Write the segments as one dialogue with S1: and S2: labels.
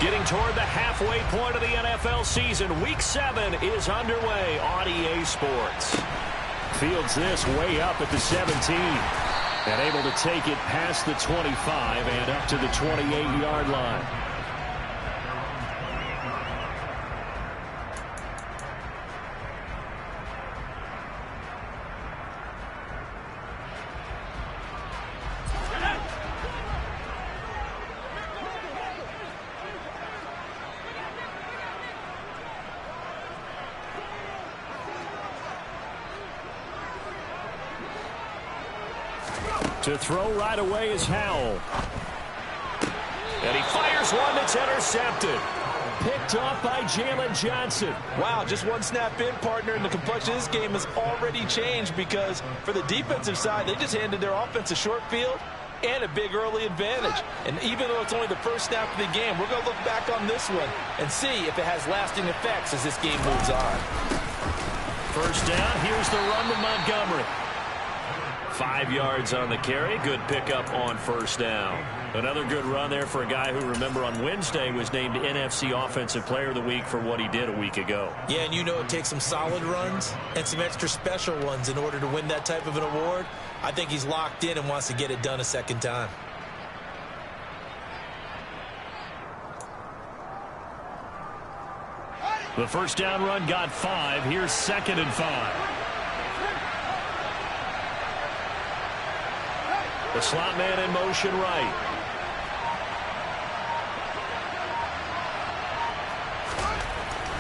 S1: Getting toward the halfway point of the NFL season, Week 7 is underway on EA Sports. Fields this way up at the 17. And able to take it past the 25 and up to the 28-yard line. To throw right away is Howell. And he fires one that's intercepted. Picked off by Jalen Johnson.
S2: Wow, just one snap in, partner, and the complexion of this game has already changed because for the defensive side, they just handed their offense a short field and a big early advantage. And even though it's only the first snap of the game, we're going to look back on this one and see if it has lasting effects as this game moves on.
S1: First down, here's the run to Montgomery. 5 yards on the carry. Good pickup on first down. Another good run there for a guy who, remember, on Wednesday was named NFC Offensive Player of the Week for what he did a week ago.
S2: Yeah, and you know it takes some solid runs and some extra special ones in order to win that type of an award. I think he's locked in and wants to get it done a second time.
S1: The first down run got 5. Here's 2nd and 5. The slot man in motion right.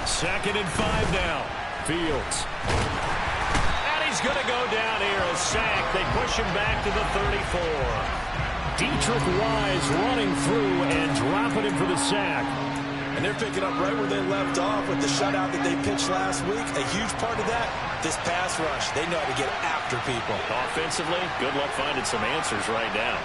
S1: Second and 5 now. Fields. And he's going to go down here. A sack. They push him back to the 34. Deatrich Wise running through and dropping him for the sack.
S2: And they're picking up right where they left off with the shutout that they pitched last week. A huge part of that, this pass rush. They know how to get after people.
S1: Offensively, good luck finding some answers right now.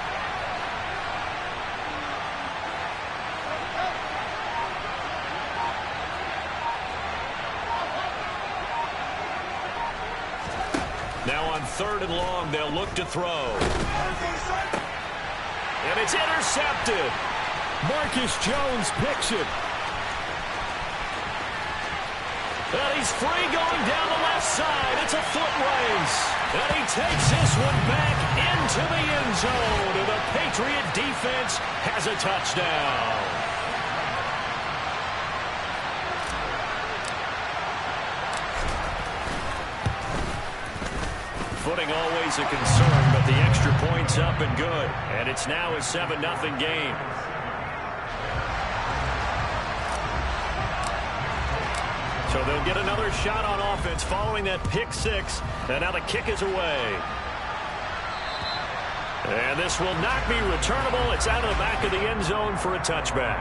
S1: Now on 3rd and long, they'll look to throw. And it's intercepted. Marcus Jones picks it. And he's free going down the left side. It's a foot race. And he takes this one back into the end zone. And the Patriot defense has a touchdown. Footing always a concern, but the extra point's up and good. And it's now a 7-0 game. So they'll get another shot on offense following that pick 6. And now the kick is away. And this will not be returnable. It's out of the back of the end zone for a touchback.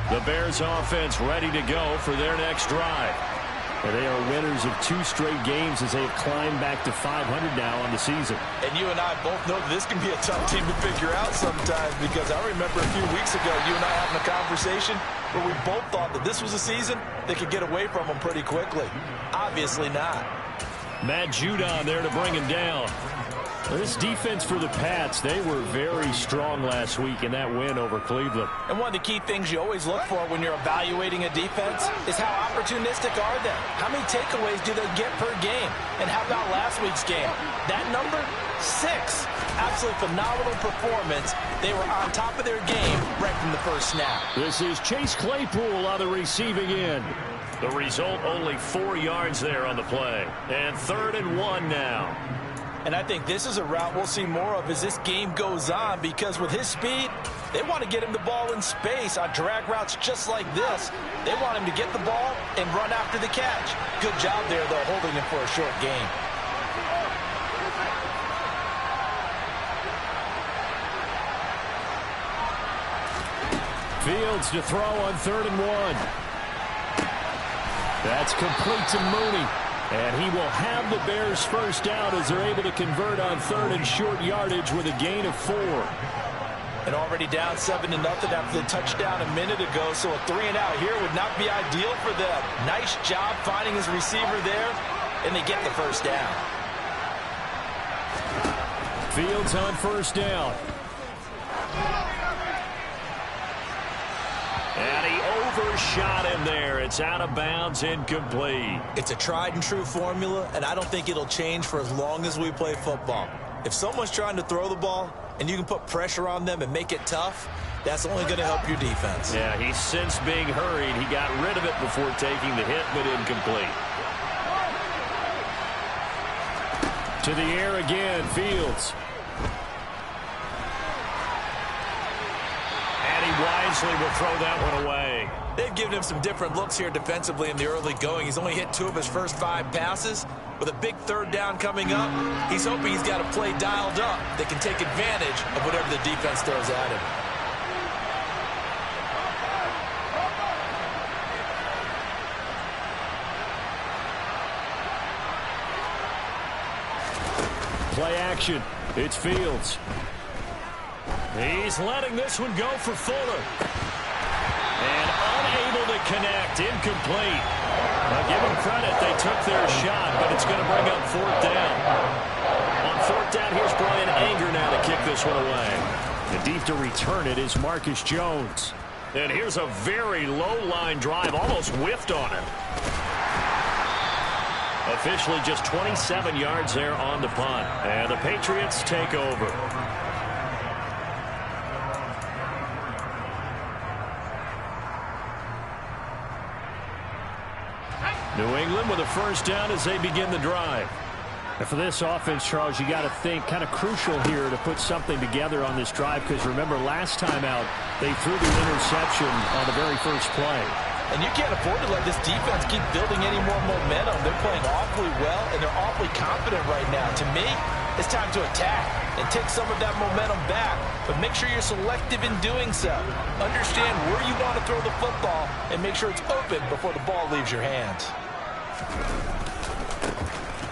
S1: The Bears offense ready to go for their next drive. And they are winners of 2 straight games as they have climbed back to 500 now on the season.
S2: And you and I both know that this can be a tough team to figure out sometimes, because I remember a few weeks ago you and I having a conversation where we both thought that this was a season that could get away from them pretty quickly. Obviously not.
S1: Matt Judon there to bring him down. This defense for the Pats, they were very strong last week in that win over Cleveland.
S2: And one of the key things you always look for when you're evaluating a defense is how opportunistic are they? How many takeaways do they get per game? And how about last week's game? That number, 6. Absolutely phenomenal performance. They were on top of their game right from the first snap.
S1: This is Chase Claypool on the receiving end. The result, only 4 yards there on the play. And 3rd and 1 now.
S2: And I think this is a route we'll see more of as this game goes on, because with his speed, they want to get him the ball in space on drag routes just like this. They want him to get the ball and run after the catch. Good job there, though, holding him for a short game.
S1: Fields to throw on 3rd and 1. That's complete to Mooney. And he will have the Bears first down as they're able to convert on 3rd and short yardage with a gain of 4.
S2: And already down 7-0 after the touchdown a minute ago, so a 3-and-out here would not be ideal for them. Nice job finding his receiver there, and they get the first down.
S1: Fields on first down. And he overshot him there. It's out of bounds, incomplete.
S2: It's a tried and true formula, and I don't think it'll change for as long as we play football. If someone's trying to throw the ball and you can put pressure on them and make it tough, that's only going to help your defense.
S1: Yeah, he's since being hurried. He got rid of it before taking the hit, but incomplete. To the air again, Fields. And he wisely will throw that one away.
S2: They've given him some different looks here defensively in the early going. He's only hit 2 of his first 5 passes. With a big third down coming up, he's hoping he's got a play dialed up that can take advantage of whatever the defense throws at him.
S1: Play action. It's Fields. He's letting this one go for Fuller. And unable to connect. Incomplete. Now give them credit. They took their shot, but it's going to bring up 4th down. On 4th down, here's Brian Anger now to kick this one away. And deep to return it is Marcus Jones. And here's a very low-line drive. Almost whiffed on him. Officially just 27 yards there on the punt. And the Patriots take over. New England with a first down as they begin the drive. And for this offense, Charles, you got to think kind of crucial here to put something together on this drive, because remember last time out they threw the interception on the very first play.
S2: And you can't afford to let this defense keep building any more momentum. They're playing awfully well, and they're awfully confident right now. To me, it's time to attack and take some of that momentum back, but make sure you're selective in doing so. Understand where you want to throw the football and make sure it's open before the ball leaves your hands.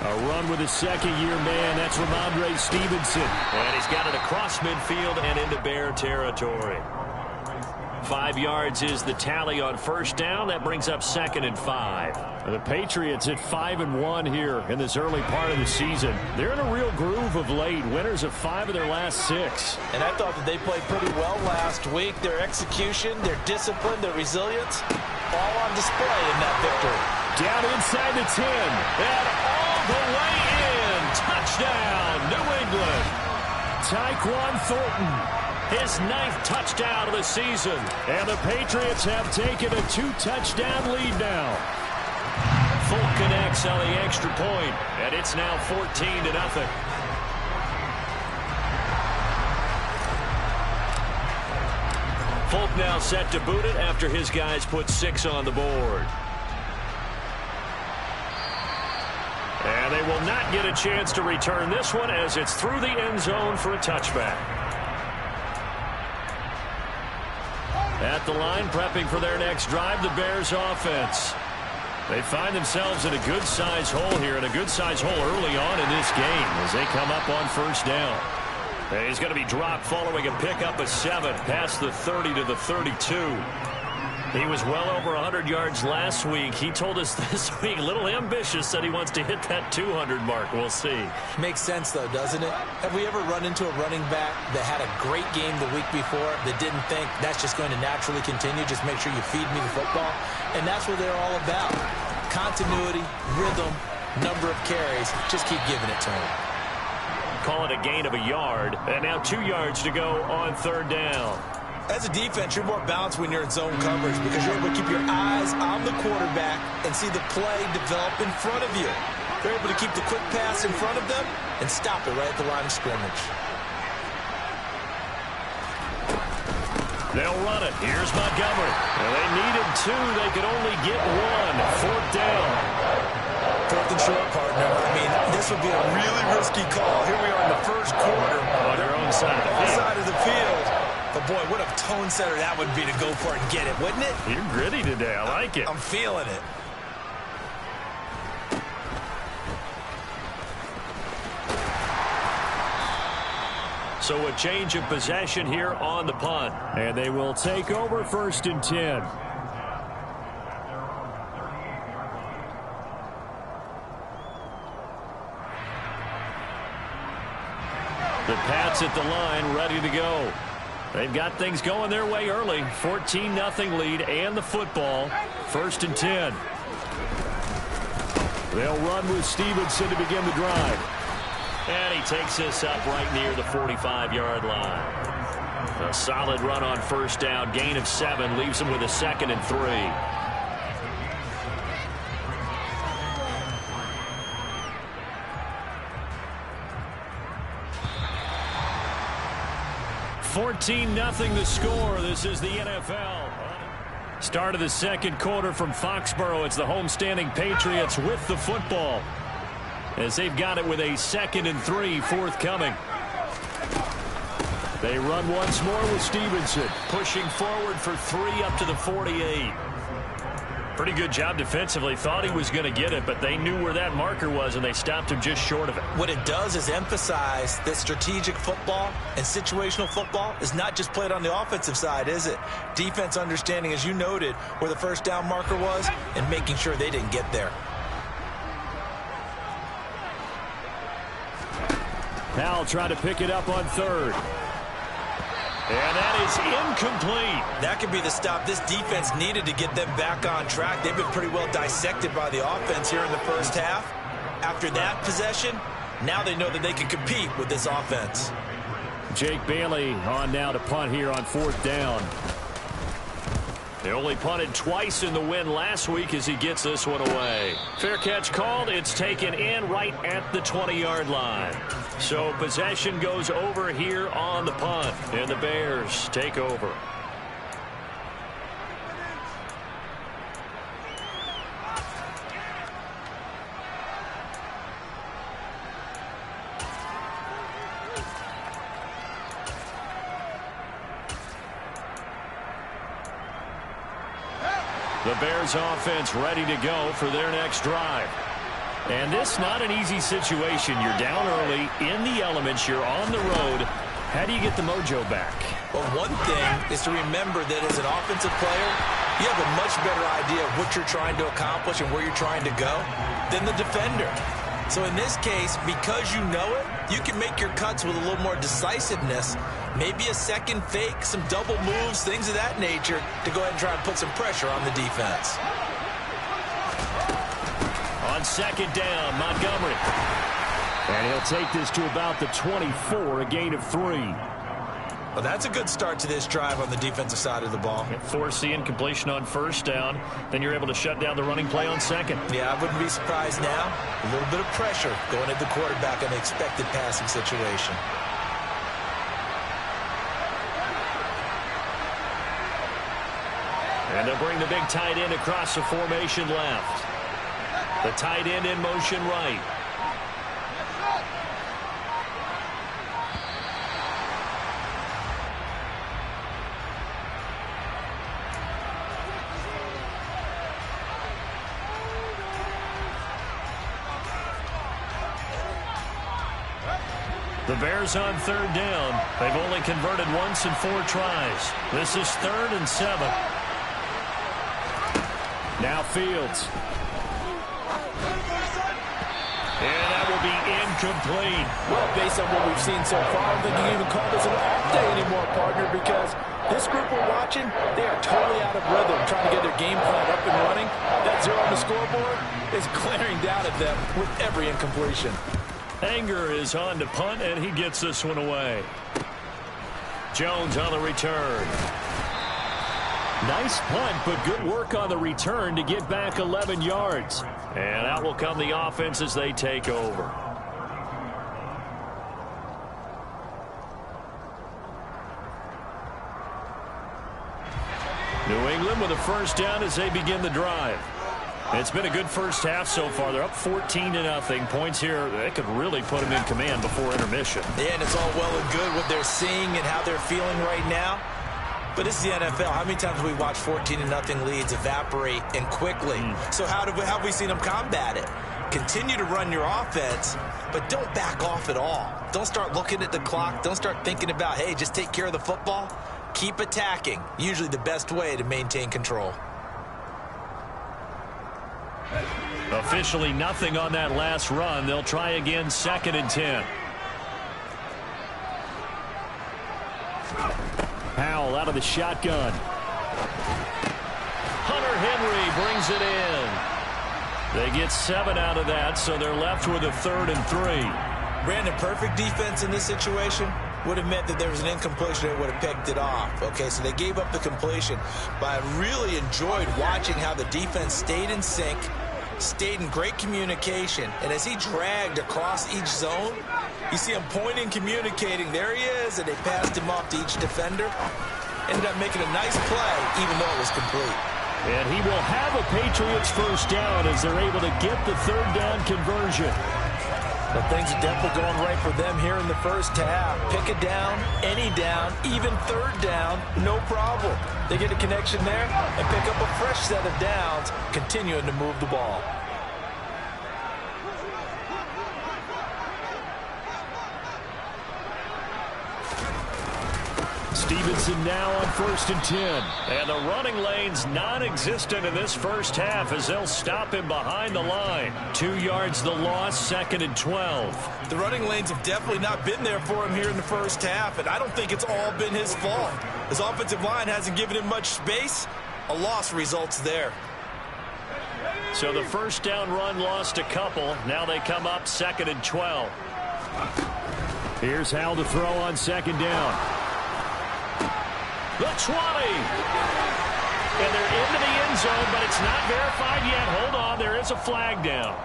S1: A run with a second-year man. That's Ramondre Stevenson. And he's got it across midfield and into Bear territory. 5 yards is the tally on first down. That brings up 2nd and 5. The Patriots at 5-1 here in this early part of the season. They're in a real groove of late. Winners of 5 of their last 6.
S2: And I thought that they played pretty well last week. Their execution, their discipline, their resilience, all on display in that victory.
S1: Down inside the 10. And all the way in. Touchdown, New England. Tyquan Thornton. His 9th touchdown of the season. And the Patriots have taken a 2-touchdown lead now. Folk connects on the extra point, and it's now 14-0. Folk now set to boot it after his guys put 6 on the board. And they will not get a chance to return this one as it's through the end zone for a touchback. At the line, prepping for their next drive, the Bears offense. They find themselves in a good-sized hole here, and a good-sized hole early on in this game as they come up on first down. And he's going to be dropped following a pickup of 7 past the 30 to the 32. He was well over 100 yards last week. He told us this week, a little ambitious, that he wants to hit that 200 mark. We'll see.
S2: Makes sense, though, doesn't it? Have we ever run into a running back that had a great game the week before that didn't think that's just going to naturally continue? Just make sure you feed me the football. And that's what they're all about. Continuity, rhythm, number of carries. Just keep giving it to him.
S1: Call it a gain of a yard. And now 2 yards to go on third down.
S2: As a defense, you're more balanced when you're in zone coverage because you're able to keep your eyes on the quarterback and see the play develop in front of you. They're able to keep the quick pass in front of them and stop it right at the line of scrimmage.
S1: They'll run it. Here's Montgomery. Well, they needed 2. They could only get 1. 4th down.
S2: 4th and short, partner. I mean, this would be a really risky call. Here we are in the first quarter.
S1: On their own side of the field.
S2: Side of the field. But, boy, what a tone setter that would be to go for it and get it, wouldn't it?
S1: You're gritty today. I like it.
S2: I'm feeling it.
S1: So a change of possession here on the punt. And they will take over 1st and 10. The Pats at the line, ready to go. They've got things going their way early. 14-0 lead and the football. 1st and 10. They'll run with Stevenson to begin the drive. And he takes this up right near the 45-yard line. A solid run on 1st down. Gain of 7 leaves him with a 2nd and 3. 14-0 the score. This is the NFL. Start of the 2nd quarter from Foxborough. It's the homestanding Patriots with the football, as they've got it with a 2nd and 3 forthcoming. They run once more with Stevenson, pushing forward for 3 up to the 48. Pretty good job defensively. Thought he was going to get it, but they knew where that marker was, and they stopped him just short of it.
S2: What it does is emphasize that strategic football and situational football is not just played on the offensive side, is it? Defense understanding, as you noted, where the 1st down marker was and making sure they didn't get there.
S1: Powell trying to pick it up on 3rd. And that is incomplete.
S2: That could be the stop this defense needed to get them back on track. They've been pretty well dissected by the offense here in the 1st half. After that possession, now they know that they can compete with this offense.
S1: Jake Bailey on now to punt here on 4th down. They only punted twice in the win last week as he gets this one away. Fair catch called. It's taken in right at the 20-yard line. So possession goes over here on the punt, and the Bears take over. The Bears offense ready to go for their next drive. And this not an easy situation. You're down early, in the elements, you're on the road. How do you get the mojo back?
S2: Well, one thing is to remember that as an offensive player, you have a much better idea of what you're trying to accomplish and where you're trying to go than the defender. So in this case, because you know it, you can make your cuts with a little more decisiveness. Maybe a second fake, some double moves, things of that nature to go ahead and try and put some pressure on the defense.
S1: On 2nd down, Montgomery. And he'll take this to about the 24, a gain of 3.
S2: Well, that's a good start to this drive on the defensive side of the ball.
S1: Force the incompletion on 1st down. Then you're able to shut down the running play on 2nd.
S2: Yeah, I wouldn't be surprised now. A little bit of pressure going at the quarterback on the expected passing situation.
S1: And they'll bring the big tight end across the formation left. The tight end in motion right. The Bears on 3rd down. They've only converted once in 4 tries. This is 3rd and 7. Now Fields. And that will be incomplete.
S2: Well, based on what we've seen so far, I don't think you can even call this an off day anymore, partner, because this group we're watching, they are totally out of rhythm, trying to get their game plan up and running. That 0 on the scoreboard is glaring down at them with every incompletion.
S1: Anger is on to punt, and he gets this one away. Jones on the return. Nice punt, but good work on the return to get back 11 yards. And out will come the offense as they take over. New England with a 1st down as they begin the drive. It's been a good 1st half so far. They're up 14-0. Points here, they could really put them in command before intermission.
S2: Yeah, and it's all well and good what they're seeing and how they're feeling right now. But this is the NFL. How many times have we watched 14-0 leads evaporate and quickly? So how have we seen them combat it? Continue to run your offense, but don't back off at all. Don't start looking at the clock. Don't start thinking about, hey, just take care of the football. Keep attacking. Usually the best way to maintain control.
S1: Officially nothing on that last run. They'll try again 2nd and 10. Howell out of the shotgun. Hunter Henry brings it in. They get 7 out of that, so they're left with a 3rd and 3.
S2: Brandon, perfect defense in this situation would have meant that there was an incompletion that would have picked it off. Okay, so they gave up the completion, but I really enjoyed watching how the defense stayed in sync, stayed in great communication, and as he dragged across each zone, you see him pointing, communicating. There he is, and they passed him off to each defender. Ended up making a nice play, even though it was complete.
S1: And he will have a Patriots first down as they're able to get the 3rd down conversion.
S2: But things are definitely going right for them here in the first half. Pick a down, any down, even 3rd down, no problem. They get a connection there and pick up a fresh set of downs, continuing to move the ball.
S1: Stevenson now on 1st and 10. And the running lane's non-existent in this first half as they'll stop him behind the line. 2 yards the loss, 2nd and 12.
S2: The running lanes have definitely not been there for him here in the first half, and I don't think it's all been his fault. His offensive line hasn't given him much space. A loss results there.
S1: So the first down run lost a couple. Now they come up 2nd and 12. Here's Howell to throw on 2nd down. The 20. And they're into the end zone, but it's not verified yet. Hold on, there is a flag down.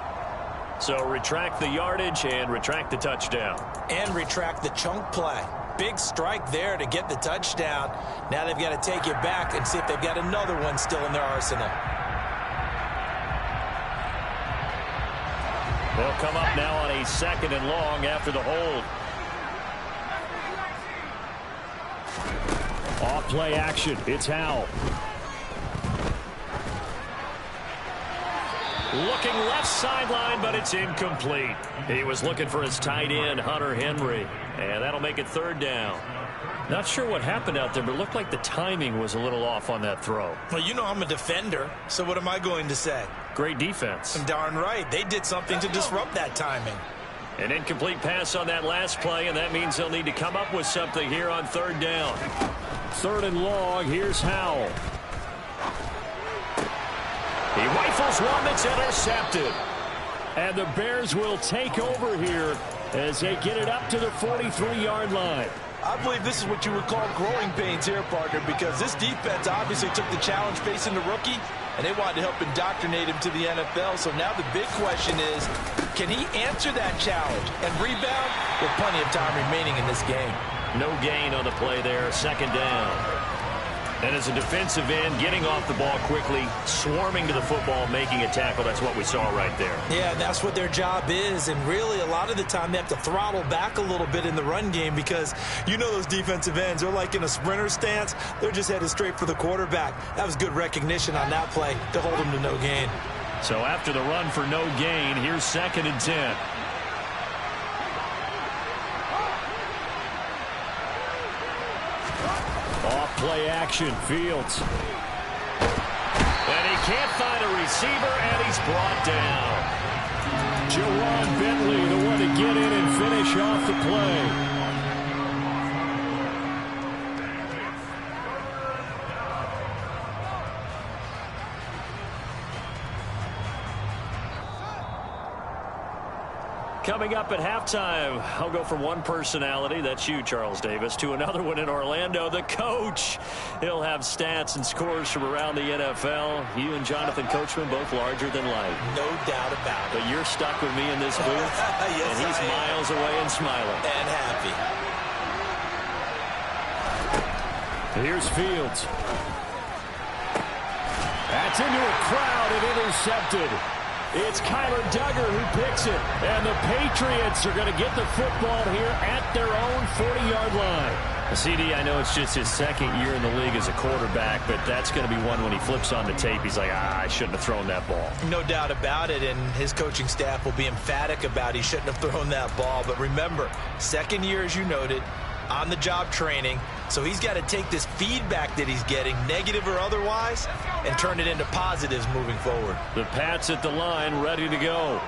S1: So retract the yardage and retract the touchdown.
S2: And retract the chunk play. Big strike there to get the touchdown. Now they've got to take it back and see if they've got another one still in their arsenal.
S1: They'll come up now on a 2nd and long after the hold. Off play action. It's Howell. Looking left sideline, but it's incomplete. He was looking for his tight end, Hunter Henry. And that'll make it 3rd down. Not sure what happened out there, but it looked like the timing was a little off on that throw.
S2: Well, you know I'm a defender, so what am I going to say?
S1: Great defense.
S2: I'm darn right. They did something to disrupt that timing.
S1: An incomplete pass on that last play, and that means they'll need to come up with something here on 3rd down. 3rd and long, here's Howell. He rifles one that's intercepted. And the Bears will take over here as they get it up to the 43-yard line.
S2: I believe this is what you would call growing pains here, partner, because this defense obviously took the challenge facing the rookie, and they wanted to help indoctrinate him to the NFL. So now the big question is, can he answer that challenge and rebound with plenty of time remaining in this game?
S1: No gain on the play there, 2nd down. And as a defensive end, getting off the ball quickly, swarming to the football, making a tackle, that's what we saw right there.
S2: Yeah, that's what their job is, and really a lot of the time they have to throttle back a little bit in the run game because you know those defensive ends, they're like in a sprinter stance. They're just headed straight for the quarterback. That was good recognition on that play to hold them to no gain.
S1: So after the run for no gain, here's 2nd and 10. Off play action, Fields. And he can't find a receiver, and he's brought down. Jawan Bentley, the one to get in and finish off the play. Coming up at halftime, I'll go from one personality, that's you, Charles Davis, to another one in Orlando, the coach. He'll have stats and scores from around the NFL. You and Jonathan Coachman, both larger than life.
S2: No doubt about it.
S1: But you're stuck with me in this booth,
S2: yes,
S1: and he's miles away and smiling.
S2: And happy.
S1: Here's Fields. That's into a crowd and intercepted. It's Kyler Duggar who picks it, and the Patriots are going to get the football here at their own 40-yard line. CD, I know it's just his 2nd year in the league as a quarterback, but that's going to be one when he flips on the tape. He's like, I shouldn't have thrown that ball.
S2: No doubt about it, and his coaching staff will be emphatic about he shouldn't have thrown that ball. But remember, 2nd year, as you noted, on-the-job training, so he's got to take this feedback that he's getting, negative or otherwise, and turn it into positives moving forward.
S1: The Pats at the line, ready to go.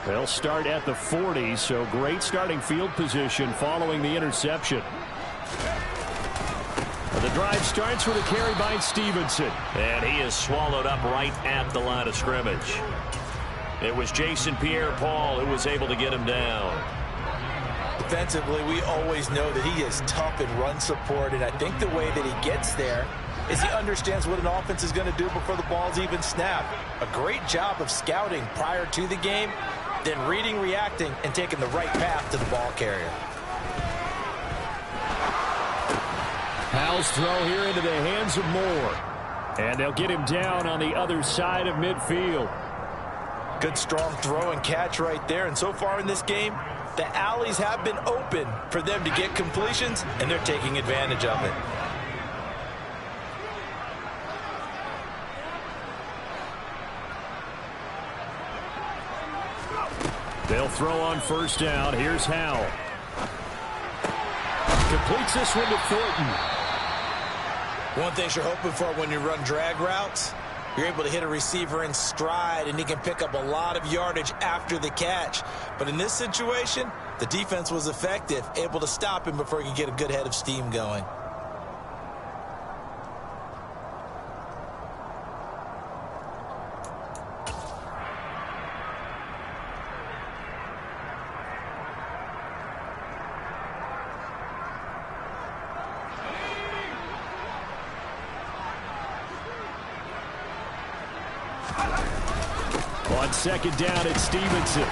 S1: They'll start at the 40, so great starting field position following the interception. The drive starts with a carry by Stevenson. And he is swallowed up right at the line of scrimmage. It was Jason Pierre-Paul who was able to get him down.
S2: Defensively, we always know that he is tough in run support, and I think the way that he gets there is he understands what an offense is going to do before the ball's even snapped. A great job of scouting prior to the game, then reading, reacting, and taking the right path to the ball carrier.
S1: Powell's throw here into the hands of Moore. And they'll get him down on the other side of midfield.
S2: Good strong throw and catch right there. And so far in this game, the alleys have been open for them to get completions, and they're taking advantage of it.
S1: They'll throw on first down. Here's Howell. Completes this one to Thornton.
S2: One thing you're hoping for when you run drag routes, you're able to hit a receiver in stride, and he can pick up a lot of yardage after the catch. But in this situation, the defense was effective, able to stop him before he could get a good head of steam going.
S1: On second down, it's Stevenson.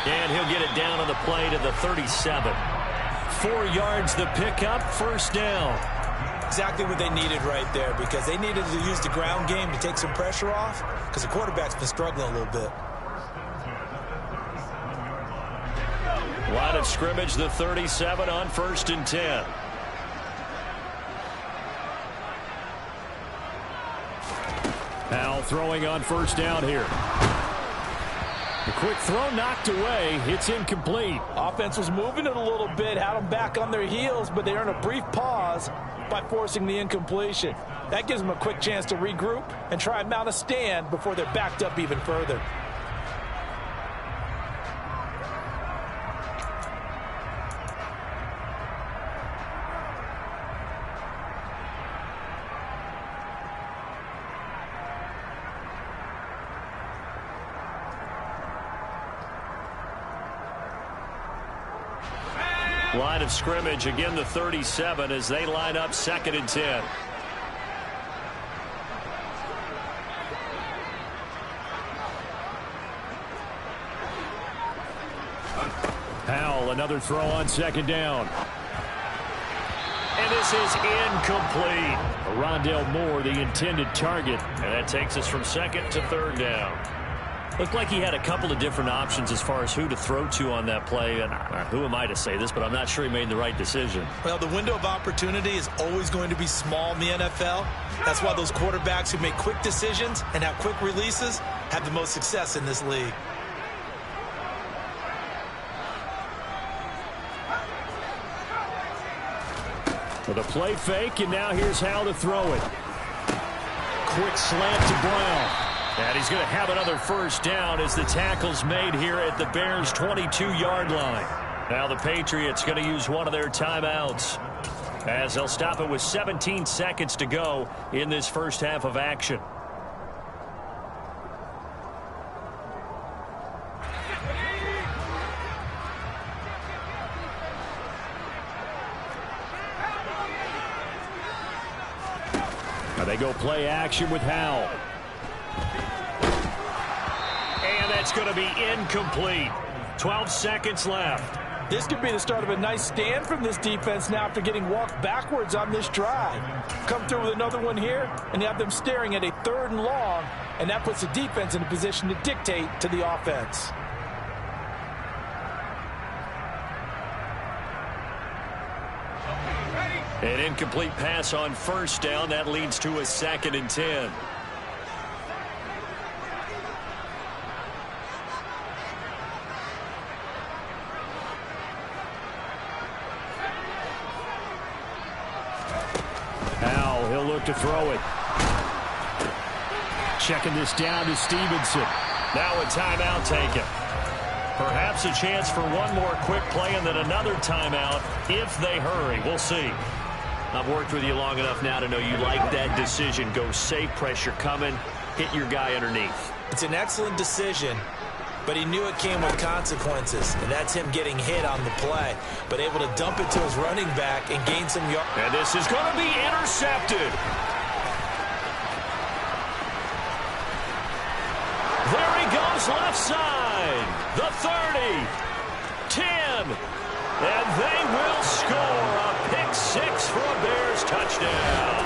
S1: And he'll get it down on the play to the 37. 4 yards the pickup, first down.
S2: Exactly what they needed right there, because they needed to use the ground game to take some pressure off, because the quarterback's been struggling a little bit.
S1: Line of scrimmage, the 37 on first and 10. Powell throwing on first down here. The quick throw knocked away. It's incomplete.
S2: Offense was moving it a little bit, had them back on their heels, but they earned a brief pause by forcing the incompletion. That gives them a quick chance to regroup and try and mount a stand before they're backed up even further.
S1: Line of scrimmage, again the 37 as they line up second and 10. Powell, another throw on second down. And this is incomplete. Rondale Moore, the intended target. And that takes us from second to third down. Looked like he had a couple of different options as far as who to throw to on that play. And who am I to say this, but I'm not sure he made the right decision.
S2: Well, the window of opportunity is always going to be small in the NFL. That's why those quarterbacks who make quick decisions and have quick releases have the most success in this league.
S1: With a play fake, and now here's how to throw it. Quick slant to Brown. And he's going to have another first down as the tackle's made here at the Bears' 22-yard line. Now the Patriots going to use one of their timeouts as they'll stop it with 17 seconds to go in this first half of action. Now they go play action with Howell. And that's going to be incomplete. 12 seconds left.
S2: This could be the start of a nice stand from this defense now after getting walked backwards on this drive. Come through with another one here, and you have them staring at a 3rd and long, and that puts the defense in a position to dictate to the offense.
S1: An incomplete pass on first down. That leads to a 2nd and 10. Now he'll look to throw it. Checking this down to Stevenson. Now a timeout taken. Perhaps a chance for one more quick play and then another timeout if they hurry. We'll see. I've worked with you long enough now to know you like that decision. Go safe, pressure coming, hit your guy underneath.
S2: It's an excellent decision, but he knew it came with consequences, and that's him getting hit on the play, but able to dump it to his running back and gain some yards.
S1: And this is going to be intercepted. There he goes left side. The 30, 10, and they will score a pick-6 for a Bears touchdown.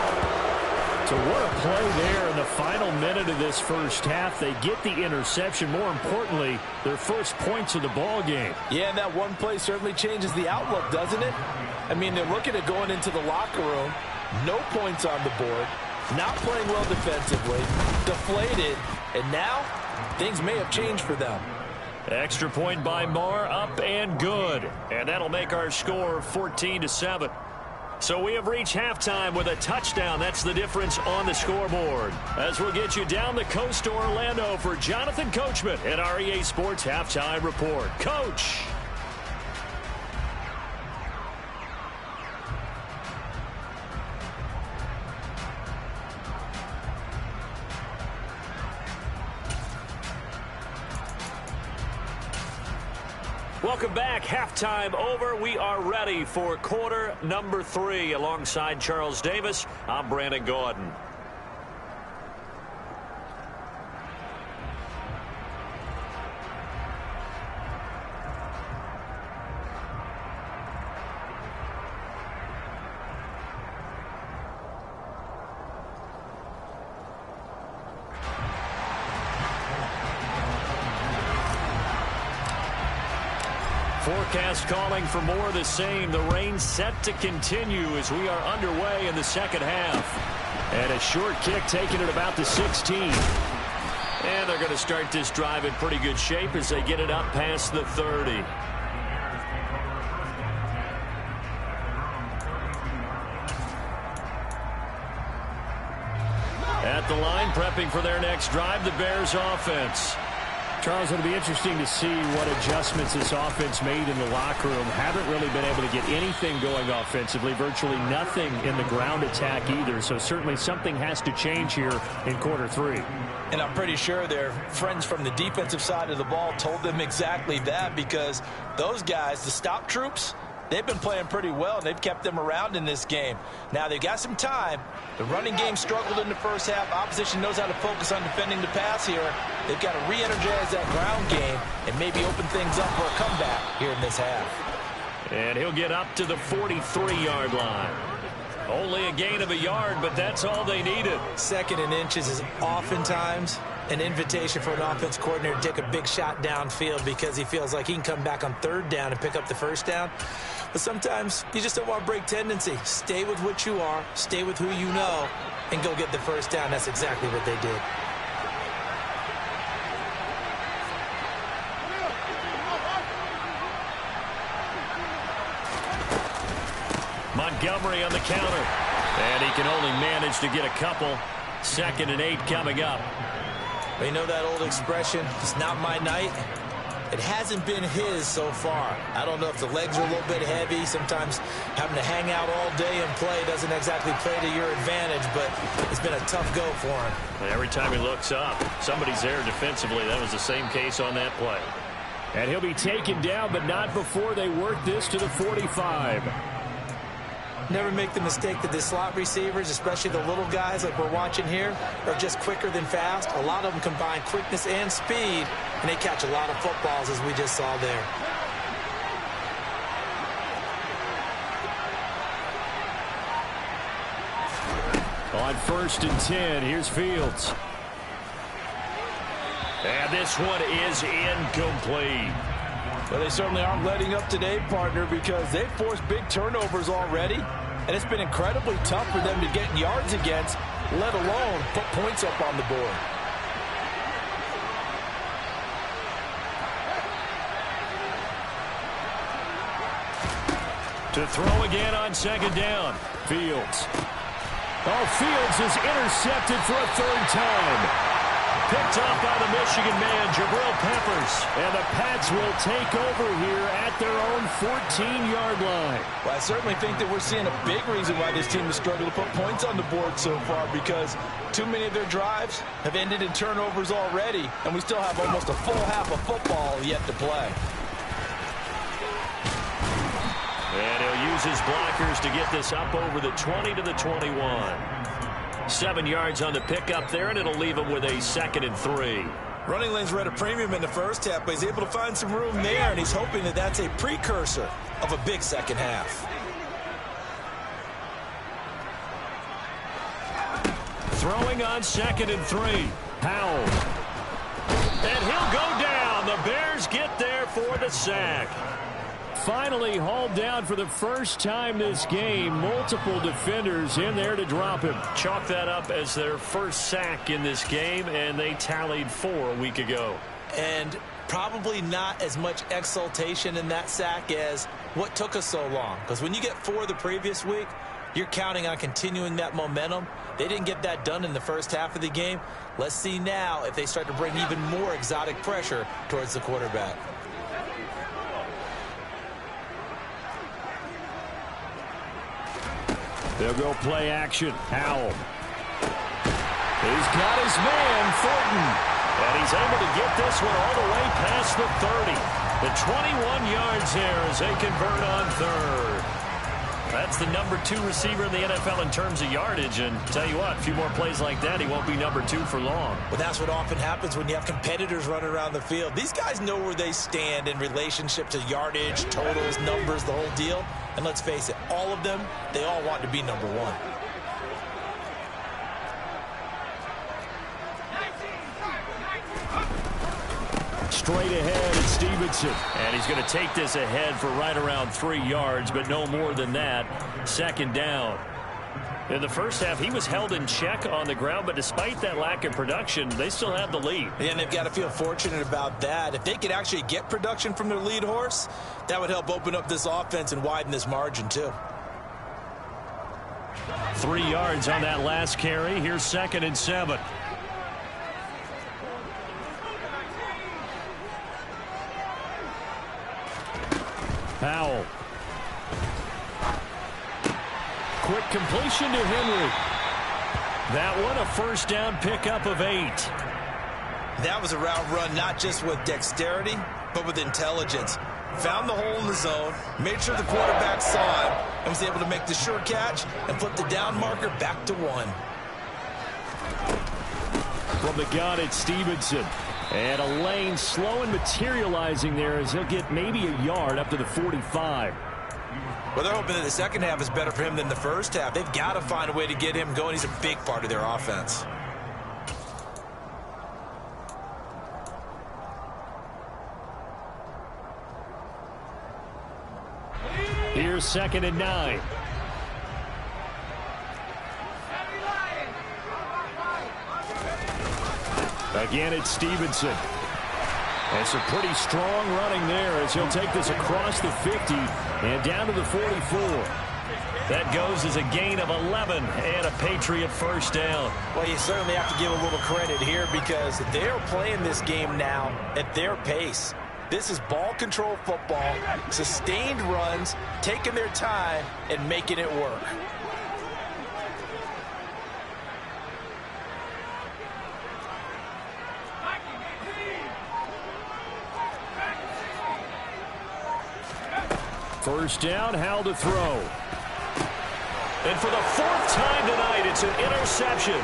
S1: So what a play there in the final minute of this first half. They get the interception. More importantly, their first points of the ball game.
S2: Yeah, and that one play certainly changes the outlook, doesn't it? I mean, they're looking at going into the locker room. No points on the board. Not playing well defensively. Deflated. And now, things may have changed for them.
S1: Extra point by Marr, up and good. And that'll make our score 14-7. So we have reached halftime with a touchdown. That's the difference on the scoreboard. As we'll get you down the coast to Orlando for Jonathan Coachman at our EA Sports Halftime Report. Coach. Welcome back. Halftime over. We are ready for quarter number 3. Alongside Charles Davis, I'm Brandon Gaudin. Forecast calling for more of the same. The rain set to continue as we are underway in the second half. And a short kick taken at about the 16. And they're going to start this drive in pretty good shape as they get it up past the 30. At the line, prepping for their next drive, the Bears offense. Charles, it'll be interesting to see what adjustments this offense made in the locker room. Haven't really been able to get anything going offensively, virtually nothing in the ground attack either. So certainly something has to change here in quarter 3.
S2: And I'm pretty sure their friends from the defensive side of the ball told them exactly that, because those guys, the stop troops, they've been playing pretty well, and they've kept them around in this game. Now, they've got some time. The running game struggled in the first half. Opposition knows how to focus on defending the pass here. They've got to re-energize that ground game and maybe open things up for a comeback here in this half.
S1: And he'll get up to the 43-yard line. Only a gain of a yard, but that's all they needed.
S2: Second and inches is oftentimes an invitation for an offense coordinator to take a big shot downfield because he feels like he can come back on third down and pick up the first down. But sometimes you just don't want to break tendency. Stay with what you are, stay with who you know, and go get the first down. That's exactly what they did.
S1: Montgomery on the counter. And he can only manage to get a couple. 2nd and 8 coming up.
S2: Well, you know that old expression, it's not my night? It hasn't been his so far. I don't know if the legs are a little bit heavy. Sometimes having to hang out all day and play doesn't exactly play to your advantage, but it's been a tough go for him.
S1: And every time he looks up, somebody's there defensively. That was the same case on that play. And he'll be taken down, but not before they work this to the 45.
S2: Never make the mistake that the slot receivers, especially the little guys like we're watching here, are just quicker than fast. A lot of them combine quickness and speed, and they catch a lot of footballs, as we just saw there.
S1: On 1st and 10, here's Fields. And this one is incomplete.
S2: Well, they certainly aren't letting up today, partner, because they've forced big turnovers already, and it's been incredibly tough for them to get yards against, let alone put points up on the board.
S1: To throw again on 2nd down. Fields. Oh, Fields is intercepted for a 3rd time. picked up by the Michigan man, Jabril Peppers. And the Pats will take over here at their own 14-yard line.
S2: Well, I certainly think that we're seeing a big reason why this team has struggled to put points on the board so far, because too many of their drives have ended in turnovers already, and we still have almost a full half of football yet to play.
S1: And he'll use his blockers to get this up over the 20 to the 21. 7 yards on the pickup there, and it'll leave him with a 2nd and 3.
S2: Running lanes were at a premium in the first half, but he's able to find some room there, and he's hoping that that's a precursor of a big second half.
S1: Throwing on 2nd and 3. Powell. And he'll go down. The Bears get there for the sack. Finally hauled down for the first time this game. Multiple defenders in there to drop him. Chalk that up as their first sack in this game, and they tallied 4 a week ago.
S2: And probably not as much exultation in that sack as what took us so long. Because when you get 4 the previous week, you're counting on continuing that momentum. They didn't get that done in the first half of the game. Let's see now if they start to bring even more exotic pressure towards the quarterback.
S1: They'll go play action. Howell. He's got his man, Thornton. And he's able to get this one all the way past the 30. The 21 yards there as they convert on 3rd. That's the number 2 receiver in the NFL in terms of yardage. And tell you what, a few more plays like that, he won't be number 2 for long.
S2: Well, that's what often happens when you have competitors running around the field. These guys know where they stand in relationship to yardage, totals, numbers, the whole deal. And let's face it, all of them, they all want to be number 1.
S1: Straight ahead, it's Stevenson. And he's going to take this ahead for right around 3 yards, but no more than that. 2nd down. In the first half, he was held in check on the ground, but despite that lack of production, they still have the lead.
S2: And they've got to feel fortunate about that. If they could actually get production from their lead horse, that would help open up this offense and widen this margin, too.
S1: 3 yards on that last carry. Here's 2nd and 7. Powell. Quick completion to Henry. That one a first down pickup of 8.
S2: That was a route run not just with dexterity, but with intelligence. Found the hole in the zone, made sure the quarterback saw him, and was able to make the sure catch and flip the down marker back to 1.
S1: From the gun, it's Stevenson. And a lane slow and materializing there as he'll get maybe a yard up to the 45.
S2: Well, they're hoping that the second half is better for him than the first half. They've got to find a way to get him going. He's a big part of their offense.
S1: Here's 2nd and 9. Again, it's Stevenson. And some pretty strong running there as he'll take this across the 50 and down to the 44. That goes as a gain of 11 and a Patriot first down.
S2: Well, you certainly have to give a little credit here because they're playing this game now at their pace. This is ball control football, sustained runs, taking their time and making it work.
S1: First down, Howell to throw. And for the 4th time tonight, it's an interception.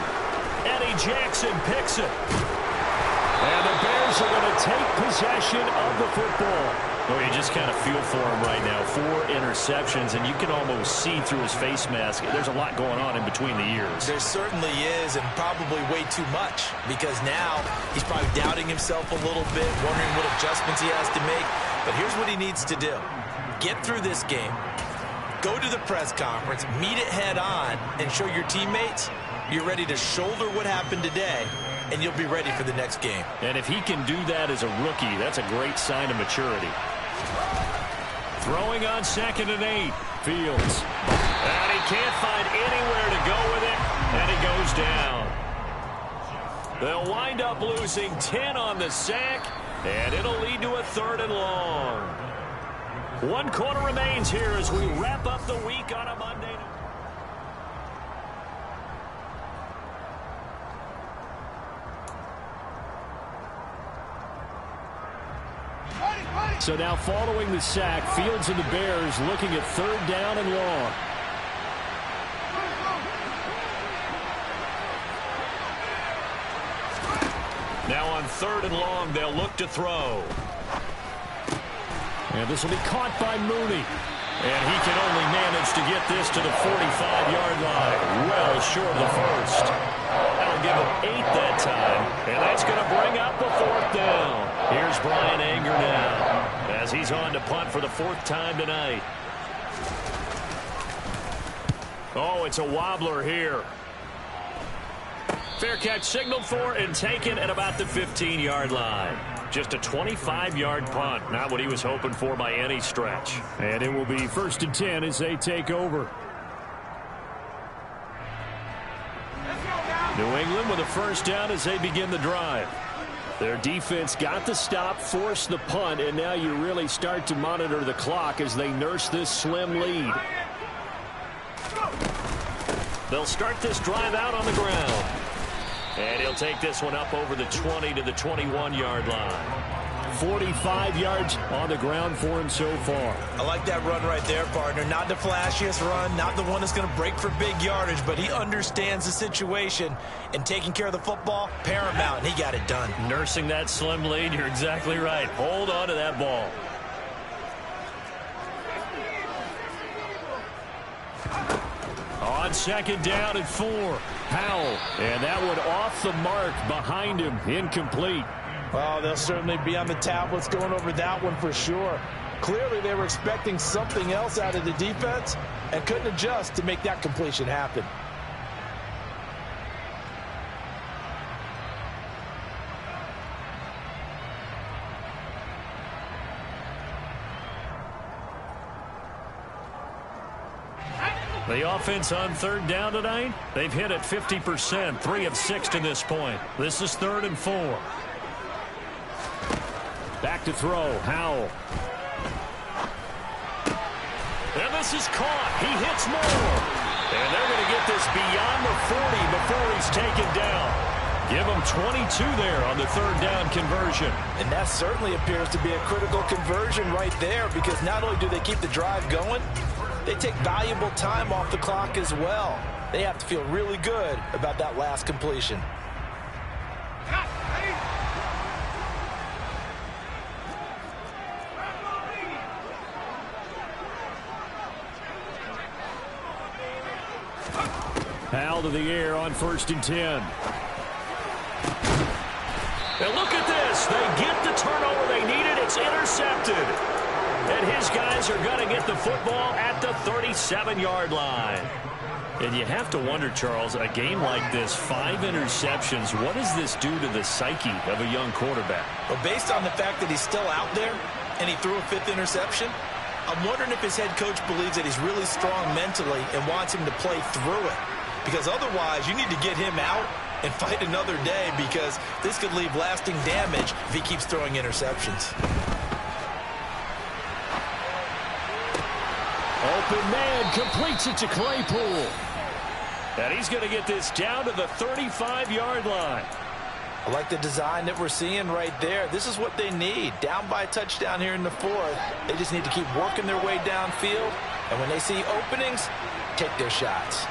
S1: Eddie Jackson picks it. And the Bears are going to take possession of the football. Well, you just kind of feel for him right now. 4 interceptions, and you can almost see through his face mask. There's a lot going on in between the ears.
S2: There certainly is, and probably way too much, because now he's probably doubting himself a little bit, wondering what adjustments he has to make. But here's what he needs to do. Get through this game, go to the press conference, meet it head on, and show your teammates you're ready to shoulder what happened today, and you'll be ready for the next game.
S1: And if he can do that as a rookie, that's a great sign of maturity. Throwing on 2nd and 8. Fields. And he can't find anywhere to go with it, and he goes down. They'll wind up losing 10 on the sack, and it'll lead to a 3rd and long. 1 quarter remains here as we wrap up the week on a Monday night. So now following the sack, Fields and the Bears looking at 3rd down and long. Now on 3rd and long, they'll look to throw. And this will be caught by Mooney. And he can only manage to get this to the 45-yard line. Well short of the first. That'll give him 8 that time. And that's going to bring up the 4th down. Here's Brian Anger now as he's on to punt for the 4th time tonight. Oh, it's a wobbler here. Fair catch signaled for and taken at about the 15-yard line. Just a 25-yard punt. Not what he was hoping for by any stretch. And it will be 1st and 10 as they take over. New England with a 1st down as they begin the drive. Their defense got the stop, forced the punt, and now you really start to monitor the clock as they nurse this slim lead. They'll start this drive out on the ground. And he'll take this one up over the 20 to the 21-yard line. 45 yards on the ground for him so far.
S2: I like that run right there, partner. Not the flashiest run, not the one that's going to break for big yardage, but he understands the situation, and taking care of the football, paramount, and he got it done.
S1: Nursing that slim lead, you're exactly right. Hold on to that ball. On 2nd down and 4, Howell. And that one off the mark behind him, incomplete.
S2: Well, they'll certainly be on the tablets going over that one for sure. Clearly, they were expecting something else out of the defense and couldn't adjust to make that completion happen.
S1: The offense on 3rd down tonight, they've hit at 50%, 3 of 6 to this point. This is 3rd and 4. Back to throw, Howell. And this is caught. He hits more. And they're going to get this beyond the 40 before he's taken down. Give him 22 there on the 3rd down conversion.
S2: And that certainly appears to be a critical conversion right there, because not only do they keep the drive going, they take valuable time off the clock as well. They have to feel really good about that last completion.
S1: Howell to the air on 1st and 10. And look at this. They get the turnover they needed. It's intercepted. And his guys are going to get the football at the 37-yard line. And you have to wonder, Charles, a game like this, 5 interceptions, what does this do to the psyche of a young quarterback?
S2: Well, based on the fact that he's still out there and he threw a 5th interception, I'm wondering if his head coach believes that he's really strong mentally and wants him to play through it. Because otherwise, you need to get him out and fight another day, because this could leave lasting damage if he keeps throwing interceptions.
S1: Open man, completes it to Claypool. And he's going to get this down to the 35-yard line.
S2: I like the design that we're seeing right there. This is what they need. Down by a touchdown here in the 4th. They just need to keep working their way downfield. And when they see openings, take their shots.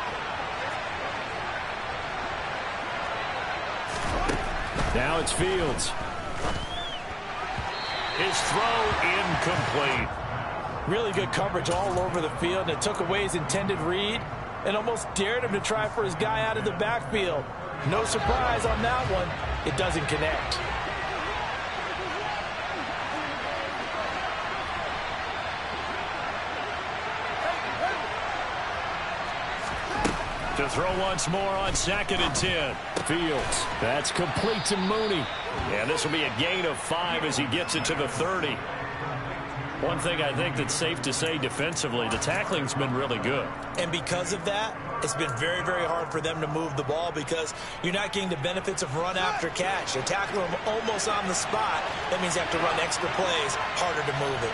S1: Now it's Fields. His throw incomplete.
S2: Really good coverage all over the field, and it took away his intended read and almost dared him to try for his guy out of the backfield. No surprise on that one. It doesn't connect.
S1: To throw once more on 2nd and 10. Fields. That's complete to Mooney. And this will be a gain of 5 as he gets it to the 30. One thing I think that's safe to say defensively, the tackling's been really good.
S2: And because of that, it's been very, very hard for them to move the ball because you're not getting the benefits of run after catch. They tackle them almost on the spot. That means you have to run extra plays, harder to move it.